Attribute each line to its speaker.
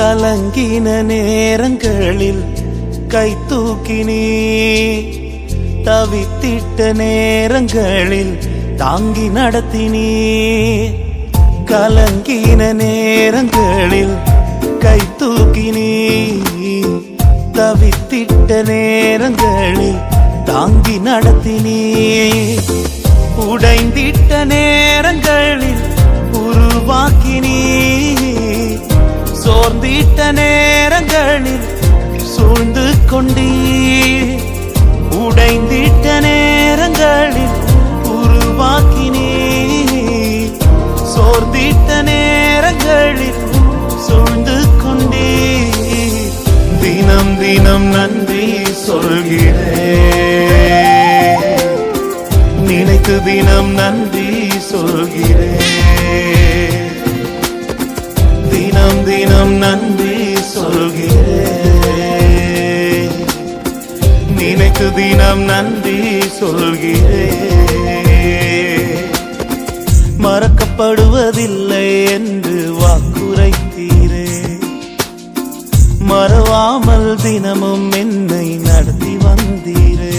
Speaker 1: கலங்கின நேரங்களில் கை தூக்கினீ, தவித்திட்ட நேரங்களில் தாங்கி நடத்தினீ. கலங்கின நேரங்களில் கை தூக்கினீ, தவித்திட்ட நேரங்களில் தாங்கி நடத்தினீ. உடைந்திட்ட நேரங்களில் உருவாக்கினீ, சோர்ந்திட்ட நேரங்களில் சூழ்ந்து கொண்டீ. உடைந்திட்ட நேரங்களில் உருவாக்கினீ, சோர்ந்திட்ட நேரங்களில் சூழ்ந்து கொண்டீ. தினம் தினம் நன்றி சொல்கிறேன், நினைத்து தினம் நன்றி சொல்கிறேன். தினம் தினம் நன்றி சொல்கிறேன், நினைத்து தினம் நன்றி சொல்கிறேன். மறக்கப்படுவதில்லை என்று வாக்குரைத்தீரே, மறவாமல் தினமும் என்னை நடத்தி வந்தீரே.